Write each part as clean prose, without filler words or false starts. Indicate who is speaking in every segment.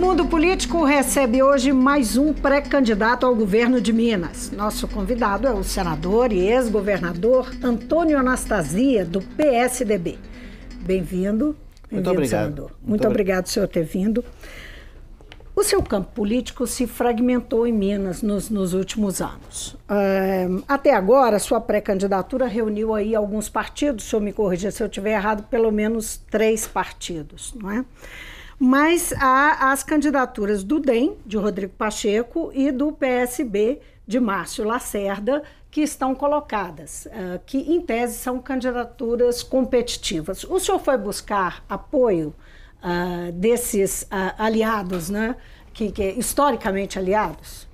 Speaker 1: Mundo Político recebe hoje mais um pré-candidato ao governo de Minas. Nosso convidado é o senador e ex-governador Antônio Anastasia, do PSDB. Bem-vindo.
Speaker 2: Muito obrigado.
Speaker 1: Senador. Muito obrigado por senhor ter vindo. O seu campo político se fragmentou em Minas nos últimos anos. Até agora, sua pré-candidatura reuniu aí alguns partidos, se eu me corrigir se eu estiver errado, pelo menos 3 partidos, não é? Mas há as candidaturas do DEM, de Rodrigo Pacheco, e do PSB, de Márcio Lacerda, que estão colocadas, que em tese são candidaturas competitivas. O senhor foi buscar apoio desses aliados, né, que historicamente aliados?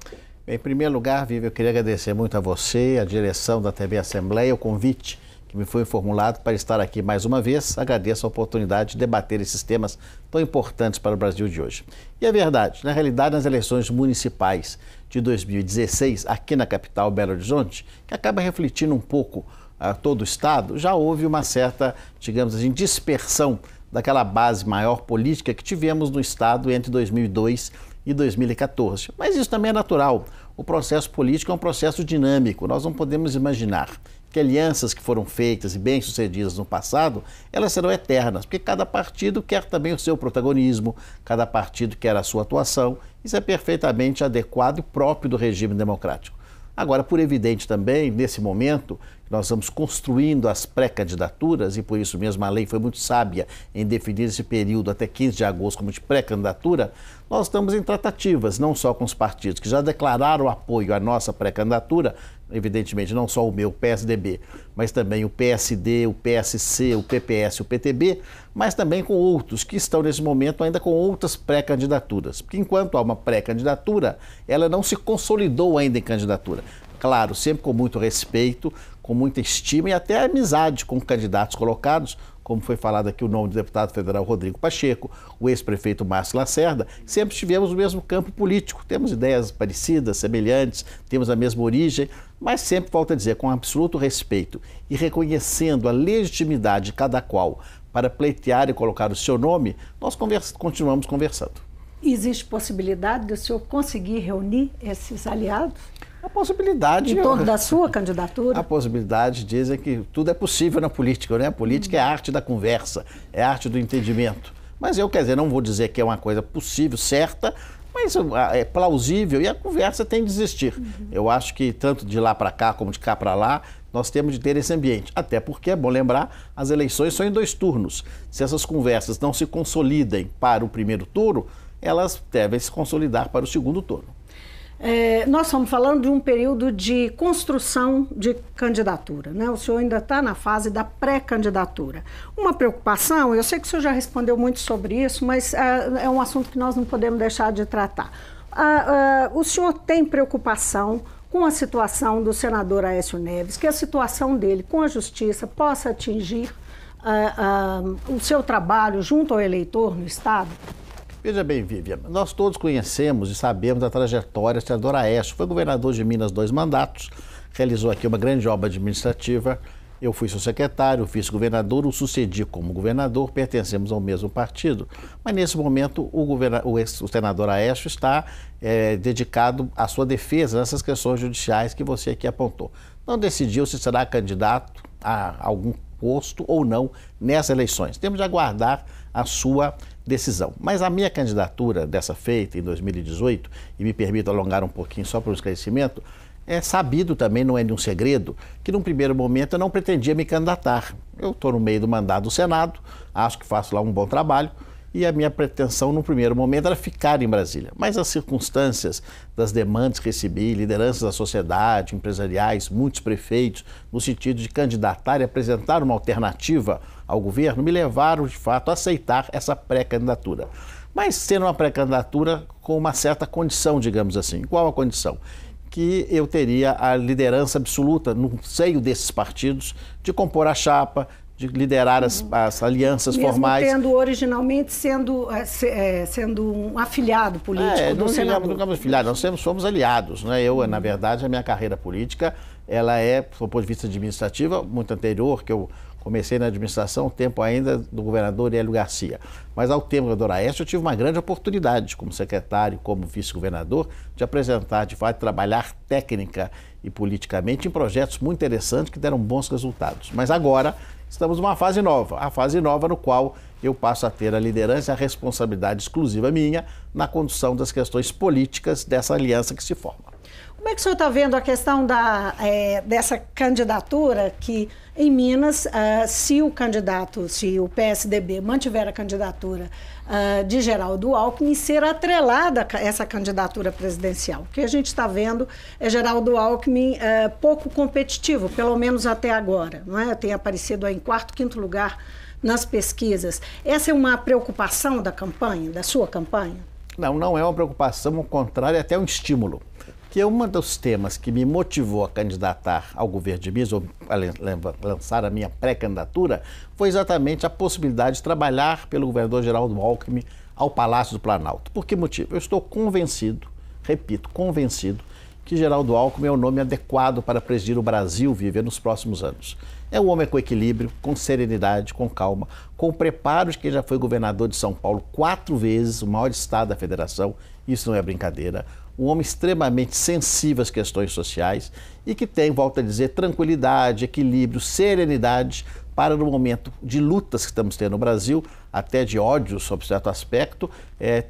Speaker 2: Em primeiro lugar, Vivi, eu queria agradecer muito a você, a direção da TV Assembleia, o convite que me foi formulado para estar aqui mais uma vez. Agradeço a oportunidade de debater esses temas tão importantes para o Brasil de hoje. E é verdade, na realidade, nas eleições municipais de 2016, aqui na capital, Belo Horizonte, que acaba refletindo um pouco todo o Estado, já houve uma certa, digamos assim, dispersão daquela base maior política que tivemos no Estado entre 2002 e 2014. Mas isso também é natural. O processo político é um processo dinâmico. Nós não podemos imaginar que alianças que foram feitas e bem-sucedidas no passado, elas serão eternas, porque cada partido quer também o seu protagonismo, cada partido quer a sua atuação. Isso é perfeitamente adequado e próprio do regime democrático. Agora, por evidente também, nesse momento, nós estamos construindo as pré-candidaturas e por isso mesmo a lei foi muito sábia em definir esse período até 15 de agosto como de pré-candidatura. Nós estamos em tratativas, não só com os partidos que já declararam apoio à nossa pré-candidatura, evidentemente não só o meu, o PSDB, mas também o PSD, o PSC, o PPS, o PTB, mas também com outros que estão nesse momento ainda com outras pré-candidaturas. Porque enquanto há uma pré-candidatura, ela não se consolidou ainda em candidatura. Claro, sempre com muito respeito, com muita estima e até amizade com candidatos colocados, como foi falado aqui o nome do deputado federal Rodrigo Pacheco, o ex-prefeito Márcio Lacerda. Sempre estivemos no mesmo campo político, temos ideias parecidas, semelhantes, temos a mesma origem, mas sempre, volto a dizer, com absoluto respeito e reconhecendo a legitimidade de cada qual para pleitear e colocar o seu nome, nós continuamos conversando.
Speaker 1: Existe possibilidade de o senhor conseguir reunir esses aliados?
Speaker 2: A possibilidade...
Speaker 1: Em torno da sua candidatura?
Speaker 2: A possibilidade, dizem que tudo é possível na política, né? A política é a arte da conversa, é a arte do entendimento. Mas eu, quer dizer, não vou dizer que é uma coisa possível, certa, mas é plausível e a conversa tem de existir. Eu acho que tanto de lá para cá como de cá para lá, nós temos de ter esse ambiente. Até porque, é bom lembrar, as eleições são em 2 turnos. Se essas conversas não se consolidem para o primeiro turno, elas devem se consolidar para o segundo turno.
Speaker 1: Nós estamos falando de um período de construção de candidatura, né? O senhor ainda está na fase da pré-candidatura. Uma preocupação, eu sei que o senhor já respondeu muito sobre isso, mas é um assunto que nós não podemos deixar de tratar. O senhor tem preocupação com a situação do senador Aécio Neves, que a situação dele com a justiça possa atingir o seu trabalho junto ao eleitor no Estado?
Speaker 2: Veja bem, Vivian, nós todos conhecemos e sabemos da trajetória do senador Aécio. Foi governador de Minas 2 mandatos, realizou aqui uma grande obra administrativa. Eu fui seu secretário, vice-governador, o sucedi como governador, pertencemos ao mesmo partido. Mas nesse momento o senador Aécio está dedicado à sua defesa nessas questões judiciais que você aqui apontou. Não decidiu se será candidato a algum posto ou não nessas eleições. Temos de aguardar a sua decisão. Mas a minha candidatura dessa feita em 2018, e me permito alongar um pouquinho só para o esclarecimento, é sabido também, não é nenhum segredo, que num primeiro momento eu não pretendia me candidatar. Eu estou no meio do mandato do Senado, acho que faço lá um bom trabalho, e a minha pretensão no primeiro momento era ficar em Brasília. Mas as circunstâncias das demandas que recebi, lideranças da sociedade, empresariais, muitos prefeitos, no sentido de candidatar e apresentar uma alternativa ao governo, me levaram, de fato, a aceitar essa pré-candidatura. Mas sendo uma pré-candidatura com uma certa condição, digamos assim. Qual a condição? Que eu teria a liderança absoluta no seio desses partidos de compor a chapa, de liderar as alianças formais.
Speaker 1: Mesmo tendo originalmente sendo um afiliado político do senador.
Speaker 2: Não somos afiliados, nós somos aliados, né? Eu, na verdade, a minha carreira política, ela é, do ponto de vista administrativo, muito anterior, que eu Comecei na administração, tempo ainda do governador Hélio Garcia. Mas ao tempo do governador Aécio, eu tive uma grande oportunidade, como secretário, como vice-governador, de apresentar, de fato, trabalhar técnica e politicamente em projetos muito interessantes que deram bons resultados. Mas agora estamos numa fase nova, a fase nova no qual eu passo a ter a liderança e a responsabilidade exclusiva minha na condução das questões políticas dessa aliança que se forma.
Speaker 1: Como é que o senhor está vendo a questão dessa candidatura que, em Minas, se o PSDB mantiver a candidatura de Geraldo Alckmin, ser atrelada a essa candidatura presidencial? O que a gente está vendo é Geraldo Alckmin pouco competitivo, pelo menos até agora, não é? Tem aparecido aí em quarto, quinto lugar nas pesquisas. Essa é uma preocupação da campanha, da sua campanha?
Speaker 2: Não, não é uma preocupação, ao contrário, é até um estímulo. Que um dos temas que me motivou a candidatar ao governo de Minas, ou a lançar a minha pré-candidatura, foi exatamente a possibilidade de trabalhar pelo governador Geraldo Alckmin ao Palácio do Planalto. Por que motivo? Eu estou convencido, repito, convencido, que Geraldo Alckmin é o nome adequado para presidir o Brasil viver nos próximos anos. É um homem com equilíbrio, com serenidade, com calma, com o preparo de quem já foi governador de São Paulo 4 vezes, o maior estado da federação, isso não é brincadeira. Um homem extremamente sensível às questões sociais e que tem, volto a dizer, tranquilidade, equilíbrio, serenidade para, no momento de lutas que estamos tendo no Brasil, até de ódio sob certo aspecto,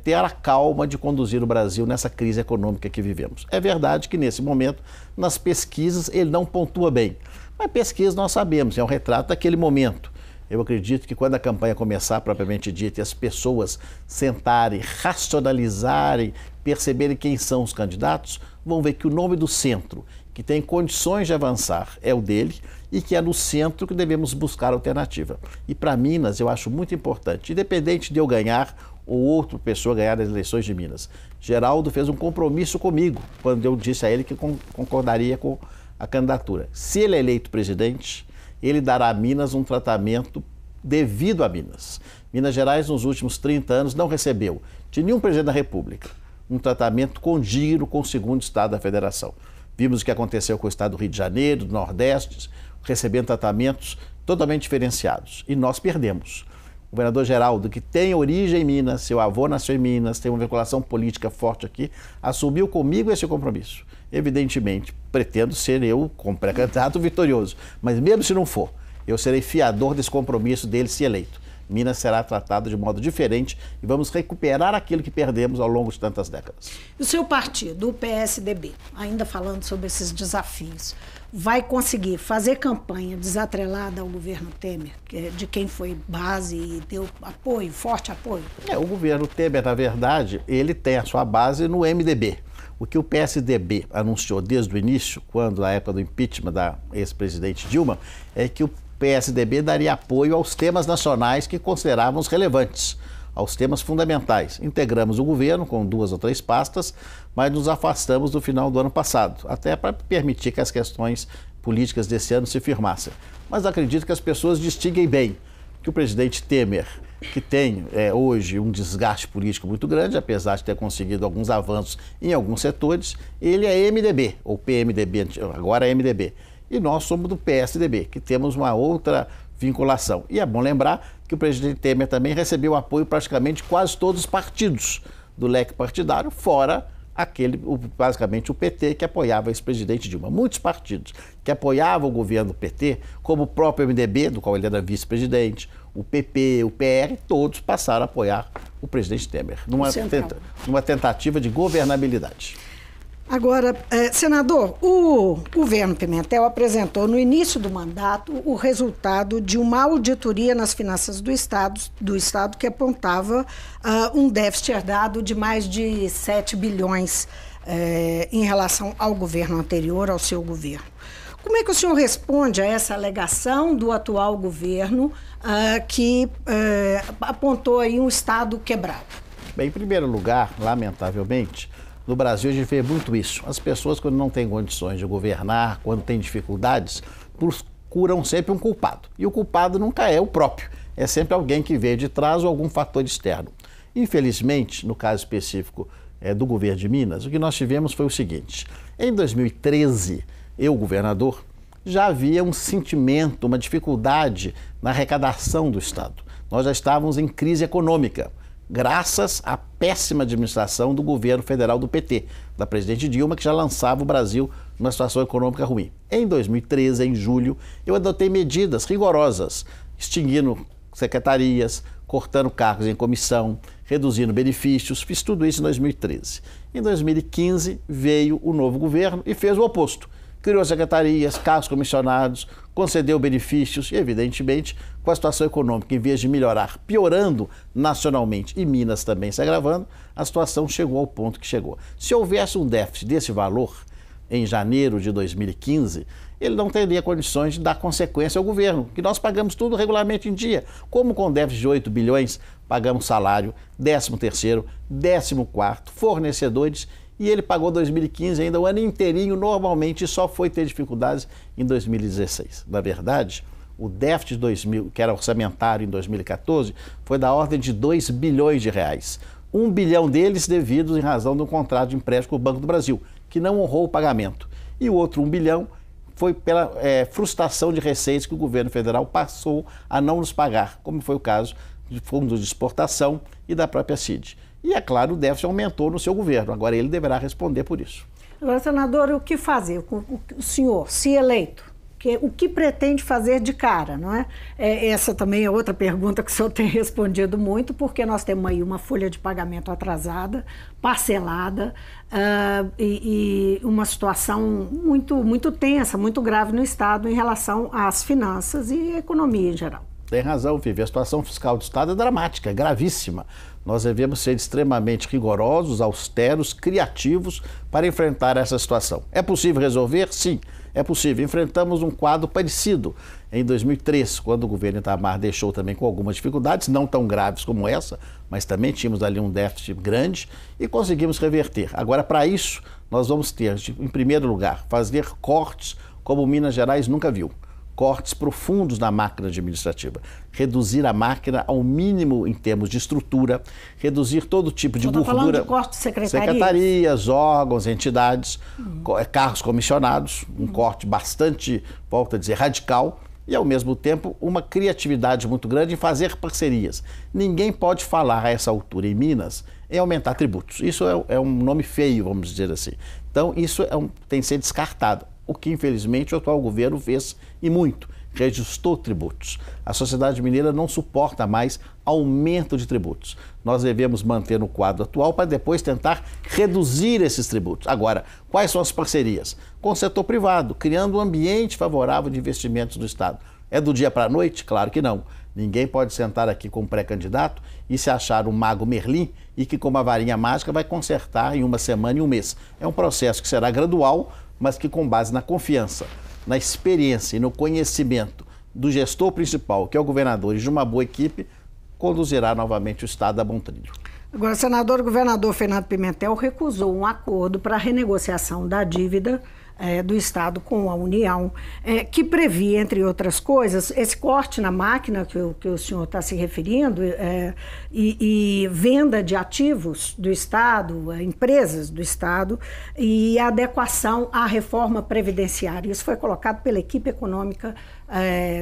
Speaker 2: ter a calma de conduzir o Brasil nessa crise econômica que vivemos. É verdade que, nesse momento, nas pesquisas, ele não pontua bem. Mas pesquisa nós sabemos, é um retrato daquele momento. Eu acredito que quando a campanha começar, propriamente dita, e as pessoas sentarem, racionalizarem, perceberem quem são os candidatos, vão ver que o nome do centro, que tem condições de avançar, é o dele e que é no centro que devemos buscar alternativa. E para Minas, eu acho muito importante, independente de eu ganhar ou outra pessoa ganhar as eleições de Minas, Geraldo fez um compromisso comigo quando eu disse a ele que concordaria com a candidatura. Se ele é eleito presidente, ele dará a Minas um tratamento devido a Minas. Minas Gerais, nos últimos 30 anos, não recebeu de nenhum presidente da República um tratamento condigno com o segundo estado da federação. Vimos o que aconteceu com o estado do Rio de Janeiro, do Nordeste, recebendo tratamentos totalmente diferenciados. E nós perdemos. O governador Geraldo, que tem origem em Minas, seu avô nasceu em Minas, tem uma vinculação política forte aqui, assumiu comigo esse compromisso. Evidentemente, pretendo ser eu, como pré-candidato, vitorioso. Mas mesmo se não for, eu serei fiador desse compromisso dele se eleito. Minas será tratada de modo diferente e vamos recuperar aquilo que perdemos ao longo de tantas décadas.
Speaker 1: O seu partido, o PSDB, ainda falando sobre esses desafios, vai conseguir fazer campanha desatrelada ao governo Temer, de quem foi base e deu apoio, forte apoio?
Speaker 2: O governo Temer, na verdade, ele tem a sua base no MDB. O que o PSDB anunciou desde o início, quando na época do impeachment da ex-presidente Dilma, é que o PSDB daria apoio aos temas nacionais que considerávamos relevantes, aos temas fundamentais. Integramos o governo com 2 ou 3 pastas, mas nos afastamos no final do ano passado, até para permitir que as questões políticas desse ano se firmassem. Mas acredito que as pessoas distinguem bem que o presidente Temer, que tem hoje um desgaste político muito grande, apesar de ter conseguido alguns avanços em alguns setores, ele é MDB, ou PMDB, agora é MDB. E nós somos do PSDB, que temos uma outra vinculação. E é bom lembrar que o presidente Temer também recebeu apoio praticamente de quase todos os partidos do leque partidário, fora basicamente o PT, que apoiava esse presidente Dilma. Muitos partidos que apoiavam o governo do PT, como o próprio MDB, do qual ele era vice-presidente, o PP, o PR, todos passaram a apoiar o presidente Temer, numa tentativa de governabilidade.
Speaker 1: Agora, senador, o governo Pimentel apresentou no início do mandato o resultado de uma auditoria nas finanças do Estado que apontava um déficit herdado de mais de 7 bilhões em relação ao governo anterior, ao seu governo. Como é que o senhor responde a essa alegação do atual governo que apontou aí um Estado quebrado?
Speaker 2: Bem, em primeiro lugar, lamentavelmente, no Brasil, a gente vê muito isso. As pessoas, quando não têm condições de governar, quando têm dificuldades, procuram sempre um culpado. E o culpado nunca é o próprio. É sempre alguém que veio de trás ou algum fator externo. Infelizmente, no caso específico do governo de Minas, o que nós tivemos foi o seguinte. Em 2013, eu, governador, já havia um sentimento, uma dificuldade na arrecadação do Estado. Nós já estávamos em crise econômica, graças à péssima administração do governo federal do PT, da presidente Dilma, que já lançava o Brasil numa situação econômica ruim. Em 2013, em julho, eu adotei medidas rigorosas, extinguindo secretarias, cortando cargos em comissão, reduzindo benefícios, fiz tudo isso em 2013. Em 2015 veio o novo governo e fez o oposto. Criou secretarias, cargos comissionados, concedeu benefícios e, evidentemente, com a situação econômica, em vez de melhorar, piorando nacionalmente e Minas também se agravando, a situação chegou ao ponto que chegou. Se houvesse um déficit desse valor em janeiro de 2015, ele não teria condições de dar consequência ao governo, que nós pagamos tudo regularmente em dia. Como com déficit de 8 bilhões, pagamos salário, 13º, 14º, fornecedores, e ele pagou 2015 ainda o ano inteirinho normalmente e só foi ter dificuldades em 2016. Na verdade, o déficit de 2000, que era orçamentário em 2014, foi da ordem de 2 bilhões de reais. 1 bilhão deles devidos em razão de um contrato de empréstimo com o Banco do Brasil, que não honrou o pagamento. E o outro 1 bilhão foi pela frustração de receitas que o governo federal passou a não nos pagar, como foi o caso de fundos de exportação e da própria CID. E, é claro, o déficit aumentou no seu governo. Agora ele deverá responder por isso.
Speaker 1: Agora, senador, o que fazer? O senhor, se eleito, o que pretende fazer de cara, não é? Essa também é outra pergunta que o senhor tem respondido muito, porque nós temos aí uma folha de pagamento atrasada, parcelada, e uma situação muito tensa, muito grave no Estado em relação às finanças e à economia em geral.
Speaker 2: Tem razão, Vivi. A situação fiscal do Estado é dramática, é gravíssima. Nós devemos ser extremamente rigorosos, austeros, criativos para enfrentar essa situação. É possível resolver? Sim, é possível. Enfrentamos um quadro parecido em 2003, quando o governo Itamar deixou também com algumas dificuldades, não tão graves como essa, mas também tínhamos ali um déficit grande e conseguimos reverter. Agora, para isso, nós vamos ter, em primeiro lugar, fazer cortes como Minas Gerais nunca viu. Cortes profundos na máquina administrativa, reduzir a máquina ao mínimo em termos de estrutura, reduzir todo tipo de gordura.
Speaker 1: Falando de corte de
Speaker 2: secretarias, órgãos, entidades, cargos comissionados, um corte bastante, volto a dizer, radical, e ao mesmo tempo uma criatividade muito grande em fazer parcerias. Ninguém pode falar a essa altura em Minas em aumentar tributos. Isso é um nome feio, vamos dizer assim. Então isso tem que ser descartado. O que, infelizmente, o atual governo fez e muito, reajustou tributos. A sociedade mineira não suporta mais aumento de tributos. Nós devemos manter no quadro atual para depois tentar reduzir esses tributos. Agora, quais são as parcerias? Com o setor privado, criando um ambiente favorável de investimentos do Estado. É do dia para a noite? Claro que não. Ninguém pode sentar aqui com um pré-candidato e se achar um mago Merlin e que com uma varinha mágica vai consertar em uma semana e um mês. É um processo que será gradual, mas que com base na confiança, na experiência e no conhecimento do gestor principal, que é o governador, e de uma boa equipe, conduzirá novamente o Estado a bom trilho.
Speaker 1: Agora, senador, o governador Fernando Pimentel recusou um acordo para a renegociação da dívida do Estado com a União, que previa, entre outras coisas, esse corte na máquina que o senhor está se referindo e venda de ativos do Estado, empresas do Estado, e a adequação à reforma previdenciária. Isso foi colocado pela equipe econômica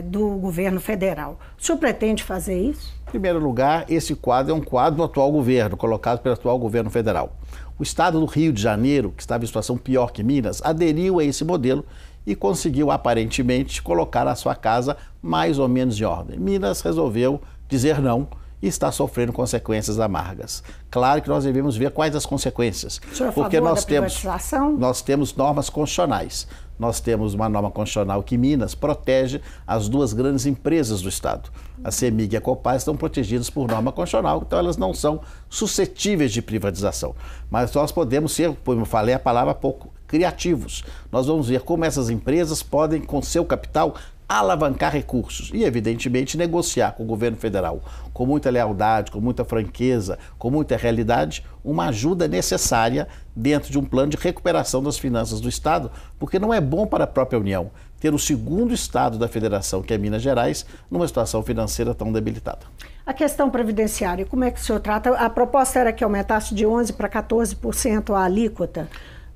Speaker 1: do governo federal. O senhor pretende fazer isso?
Speaker 2: Em primeiro lugar, esse quadro é um quadro do atual governo, colocado pelo atual governo federal. O estado do Rio de Janeiro, que estava em situação pior que Minas, aderiu a esse modelo e conseguiu, aparentemente, colocar a sua casa mais ou menos em ordem. Minas resolveu dizer não e está sofrendo consequências amargas. Claro que nós devemos ver quais as consequências.
Speaker 1: Porque
Speaker 2: nós temos normas constitucionais. Nós temos uma norma constitucional que Minas protege as duas grandes empresas do Estado. A CEMIG e a Copasa estão protegidas por norma constitucional, então elas não são suscetíveis de privatização. Mas nós podemos ser, como eu falei a palavra há pouco, criativos. Nós vamos ver como essas empresas podem, com seu capital, alavancar recursos e, evidentemente, negociar com o governo federal com muita lealdade, com muita franqueza, com muita realidade, uma ajuda necessária dentro de um plano de recuperação das finanças do Estado, porque não é bom para a própria União ter o segundo estado da federação, que é Minas Gerais, numa situação financeira tão debilitada.
Speaker 1: A questão previdenciária, como é que o senhor trata? A proposta era que aumentasse de 11% para 14% a alíquota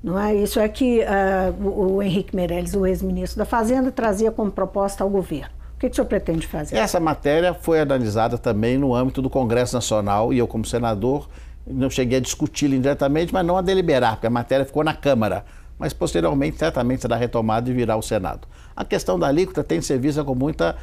Speaker 1: Não é? Isso é que o Henrique Meirelles, o ex-ministro da Fazenda, trazia como proposta ao governo. O que o senhor pretende fazer?
Speaker 2: Essa matéria foi analisada também no âmbito do Congresso Nacional e eu, como senador, não cheguei a discuti-la indiretamente, mas não a deliberar, porque a matéria ficou na Câmara. Mas, posteriormente, certamente será retomada e virá ao Senado. A questão da alíquota tem de ser vista com muita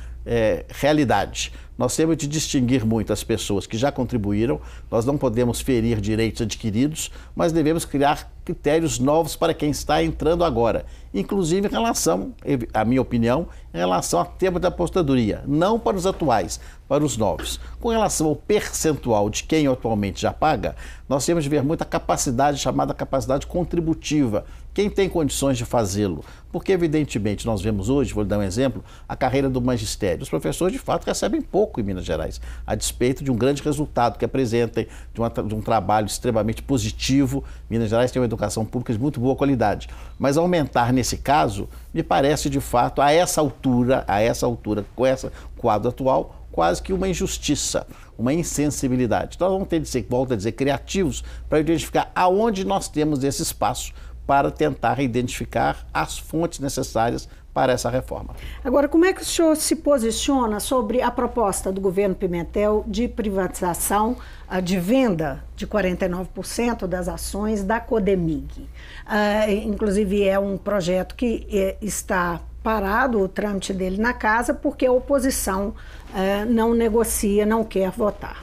Speaker 2: realidade. Nós temos de distinguir muito as pessoas que já contribuíram, nós não podemos ferir direitos adquiridos, mas devemos criar critérios novos para quem está entrando agora, inclusive em relação, a minha opinião, em relação ao tempo da aposentadoria, não para os atuais, para os novos. Com relação ao percentual de quem atualmente já paga, nós temos de ver muita capacidade, chamada capacidade contributiva, quem tem condições de fazê-lo, porque evidentemente nós vemos hoje, vou dar um exemplo, a carreira do magistério. Os professores de fato recebem pouco em Minas Gerais, a despeito de um grande resultado que apresentem, de um trabalho extremamente positivo. Minas Gerais tem uma educação pública de muito boa qualidade, mas aumentar nesse caso, me parece de fato, a essa altura, com esse quadro atual, quase que uma injustiça, uma insensibilidade. Então nós vamos ter de ser, volto a dizer, criativos para identificar aonde nós temos esse espaço para tentar identificar as fontes necessárias para essa reforma.
Speaker 1: Agora, como é que o senhor se posiciona sobre a proposta do governo Pimentel de privatização, de venda de 49% das ações da Codemig? Inclusive, é um projeto que está parado, o trâmite dele na casa, porque a oposição não negocia, não quer votar.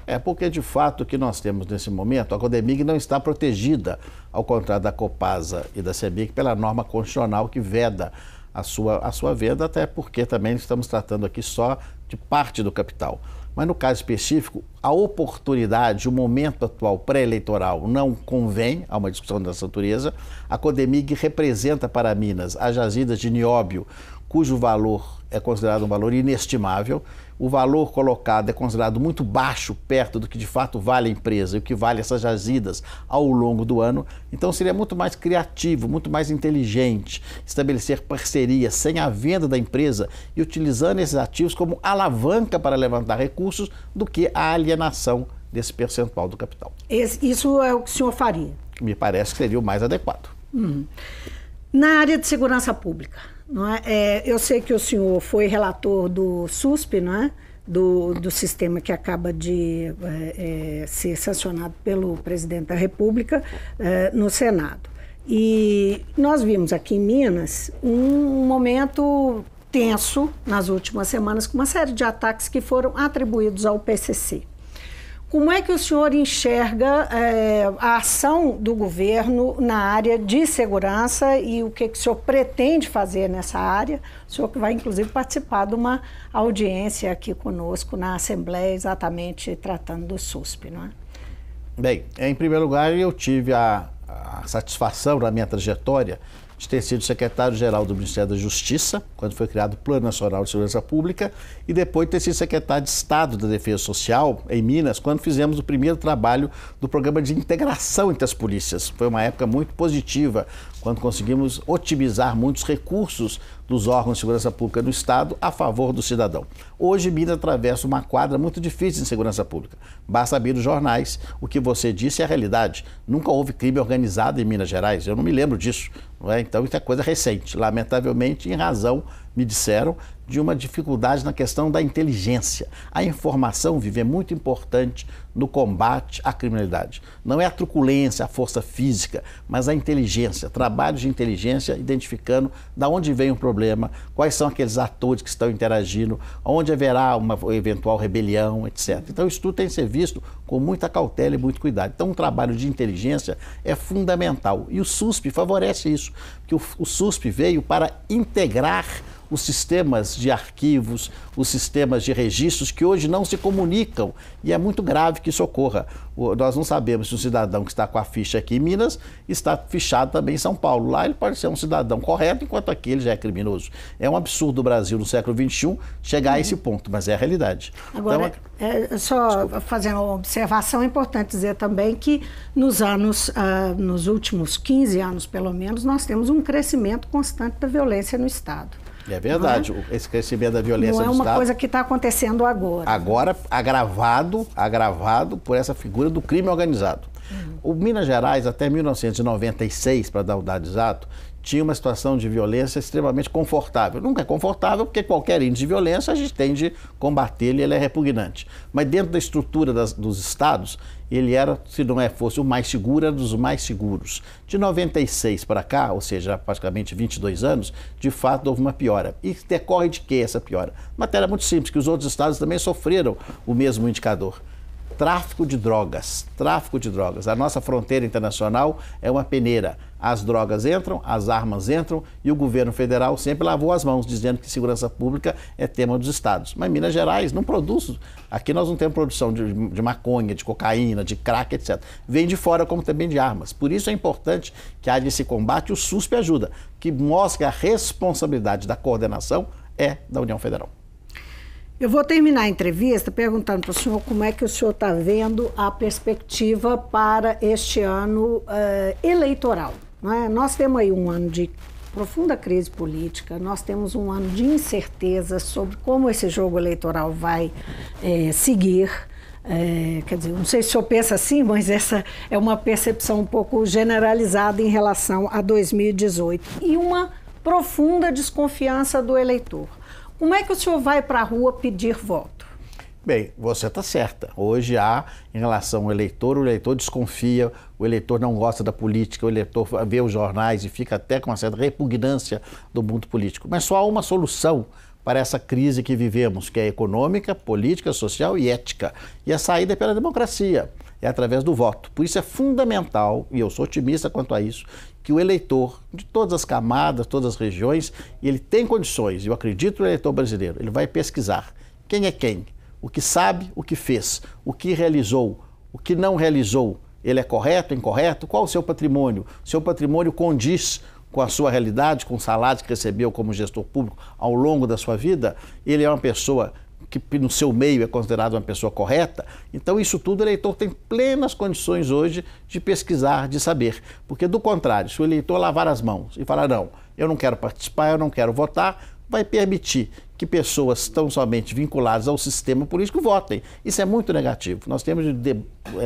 Speaker 2: É porque, de fato, o que nós temos nesse momento, a Codemig não está protegida, ao contrário da Copasa e da CEMIG, pela norma constitucional que veda a sua venda, até porque também estamos tratando aqui só de parte do capital. Mas no caso específico, a oportunidade, o momento atual pré-eleitoral não convém a uma discussão dessa natureza. A Codemig representa para Minas as jazidas de nióbio, cujo valor é considerado um valor inestimável. O valor colocado é considerado muito baixo perto do que de fato vale a empresa e o que vale essas jazidas ao longo do ano. Então seria muito mais criativo, muito mais inteligente estabelecer parcerias sem a venda da empresa e utilizando esses ativos como alavanca para levantar recursos do que a alienação desse percentual do capital.
Speaker 1: Isso é o que o senhor faria?
Speaker 2: Me parece que seria o mais adequado.
Speaker 1: Na área de segurança pública, não é? Eu sei que o senhor foi relator do SUSP, não é? Do sistema que acaba de ser sancionado pelo presidente da República no Senado. E nós vimos aqui em Minas um momento tenso nas últimas semanas, com uma série de ataques que foram atribuídos ao PCC. Como é que o senhor enxerga a ação do governo na área de segurança e o que o senhor pretende fazer nessa área? O senhor que vai, inclusive, participar de uma audiência aqui conosco na Assembleia, exatamente tratando do SUSP, não é?
Speaker 2: Bem, em primeiro lugar, eu tive a satisfação na minha trajetória de ter sido secretário-geral do Ministério da Justiça, quando foi criado o Plano Nacional de Segurança Pública, e depois ter sido secretário de Estado da Defesa Social, em Minas, quando fizemos o primeiro trabalho do programa de integração entre as polícias. Foi uma época muito positiva, quando conseguimos otimizar muitos recursos dos órgãos de segurança pública do Estado a favor do cidadão. Hoje, Minas atravessa uma quadra muito difícil em segurança pública. Basta abrir os jornais, o que você disse é a realidade. Nunca houve crime organizado em Minas Gerais, eu não me lembro disso, não é? Então isso é coisa recente. Lamentavelmente, em razão, me disseram, de uma dificuldade na questão da inteligência. A informação, Vivi, é muito importante no combate à criminalidade. Não é a truculência, a força física, mas a inteligência, trabalhos de inteligência identificando de onde vem o problema, quais são aqueles atores que estão interagindo, onde haverá uma eventual rebelião, etc. Então isso tudo tem que ser visto com muita cautela e muito cuidado. Então um trabalho de inteligência é fundamental e o SUSP favorece isso, porque o SUSP veio para integrar os sistemas de arquivos, os sistemas de registros que hoje não se comunicam e é muito grave que isso ocorra. Nós não sabemos se um cidadão que está com a ficha aqui em Minas está fichado também em São Paulo. Lá ele pode ser um cidadão correto, enquanto aqui ele já é criminoso. É um absurdo o Brasil no século XXI chegar a esse ponto, mas é a realidade.
Speaker 1: Agora, então, só fazendo uma observação, é importante dizer também que nos últimos 15 anos, pelo menos, nós temos um crescimento constante da violência no Estado.
Speaker 2: É verdade, esse crescimento da violência
Speaker 1: não é uma coisa que está acontecendo agora.
Speaker 2: Agora agravado por essa figura do crime organizado. O Minas Gerais, até 1996, para dar o dado exato, tinha uma situação de violência extremamente confortável. Nunca é confortável, porque qualquer índice de violência a gente tem de combater, ele é repugnante. Mas dentro da estrutura dos estados, ele era, se não fosse o mais seguro, era dos mais seguros. De 96 para cá, ou seja, praticamente 22 anos, de fato houve uma piora. E decorre de que essa piora? Matéria muito simples, que os outros estados também sofreram o mesmo indicador. Tráfico de drogas. A nossa fronteira internacional é uma peneira. As drogas entram, as armas entram e o governo federal sempre lavou as mãos, dizendo que segurança pública é tema dos estados. Mas Minas Gerais não produz. Aqui nós não temos produção de maconha, de cocaína, de crack, etc. Vem de fora como também de armas. Por isso é importante que haja esse combate, o SUSP ajuda, que mostre que a responsabilidade da coordenação é da União Federal.
Speaker 1: Eu vou terminar a entrevista perguntando para o senhor como é que o senhor está vendo a perspectiva para este ano eleitoral. Não é? Nós temos aí um ano de profunda crise política, nós temos um ano de incerteza sobre como esse jogo eleitoral vai seguir. Quer dizer, não sei se o senhor pensa assim, mas essa é uma percepção um pouco generalizada em relação a 2018. E uma profunda desconfiança do eleitor. Como é que o senhor vai para a rua pedir voto?
Speaker 2: Bem, você está certa. Hoje há, em relação ao eleitor, o eleitor desconfia, o eleitor não gosta da política, o eleitor vê os jornais e fica até com uma certa repugnância do mundo político. Mas só há uma solução para essa crise que vivemos, que é econômica, política, social e ética. E a saída é pela democracia, é através do voto. Por isso é fundamental, e eu sou otimista quanto a isso, que o eleitor, de todas as camadas, todas as regiões, ele tem condições, eu acredito no eleitor brasileiro, ele vai pesquisar quem é quem, o que sabe, o que fez, o que realizou, o que não realizou, ele é correto, incorreto, qual o seu patrimônio? Seu patrimônio condiz com a sua realidade, com o salário que recebeu como gestor público ao longo da sua vida, ele é uma pessoa que no seu meio é considerado uma pessoa correta. Então isso tudo o eleitor tem plenas condições hoje de pesquisar, de saber. Porque do contrário, se o eleitor lavar as mãos e falar não, eu não quero participar, eu não quero votar, vai permitir que pessoas tão somente vinculadas ao sistema político votem. Isso é muito negativo. Nós temos de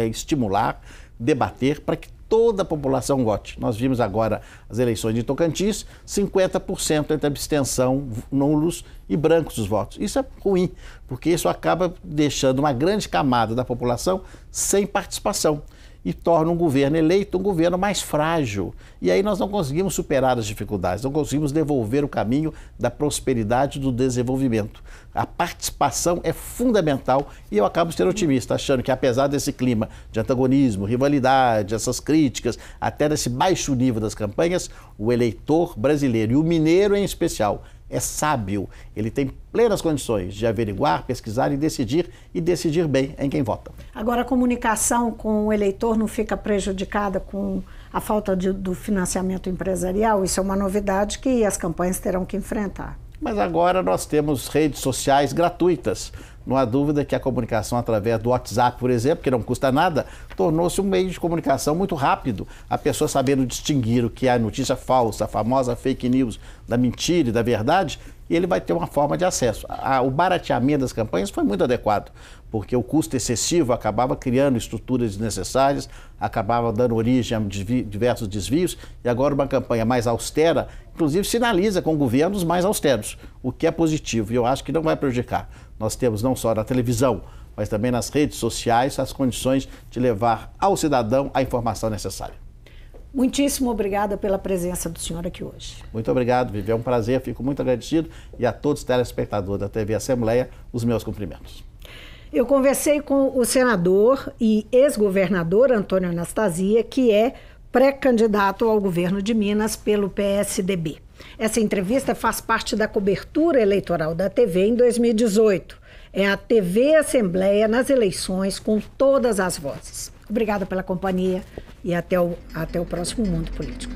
Speaker 2: estimular, debater para que toda a população vote. Nós vimos agora as eleições de Tocantins, 50% entre abstenção, nulos e brancos os votos. Isso é ruim, porque isso acaba deixando uma grande camada da população sem participação e torna um governo eleito um governo mais frágil. E aí nós não conseguimos superar as dificuldades, não conseguimos devolver o caminho da prosperidade e do desenvolvimento. A participação é fundamental e eu acabo sendo otimista, achando que apesar desse clima de antagonismo, rivalidade, essas críticas, até desse baixo nível das campanhas, o eleitor brasileiro, e o mineiro em especial, é sábio. Ele tem plenas condições de averiguar, pesquisar e decidir bem em quem vota.
Speaker 1: Agora, a comunicação com o eleitor não fica prejudicada com a falta do financiamento empresarial? Isso é uma novidade que as campanhas terão que enfrentar.
Speaker 2: Mas agora nós temos redes sociais gratuitas. Não há dúvida que a comunicação através do WhatsApp, por exemplo, que não custa nada, tornou-se um meio de comunicação muito rápido. A pessoa sabendo distinguir o que é a notícia falsa, a famosa fake news, da mentira e da verdade, e ele vai ter uma forma de acesso. O barateamento das campanhas foi muito adequado, porque o custo excessivo acabava criando estruturas desnecessárias, acabava dando origem a diversos desvios, e agora uma campanha mais austera, inclusive sinaliza com governos mais austeros, o que é positivo, e eu acho que não vai prejudicar. Nós temos não só na televisão, mas também nas redes sociais as condições de levar ao cidadão a informação necessária.
Speaker 1: Muitíssimo obrigada pela presença do senhor aqui hoje.
Speaker 2: Muito obrigado, Vivi. É um prazer, fico muito agradecido. E a todos os telespectadores da TV Assembleia, os meus cumprimentos.
Speaker 1: Eu conversei com o senador e ex-governador Antônio Anastasia, que é pré-candidato ao governo de Minas pelo PSDB. Essa entrevista faz parte da cobertura eleitoral da TV em 2018. É a TV Assembleia nas eleições com todas as vozes. Obrigada pela companhia e até o próximo Mundo Político.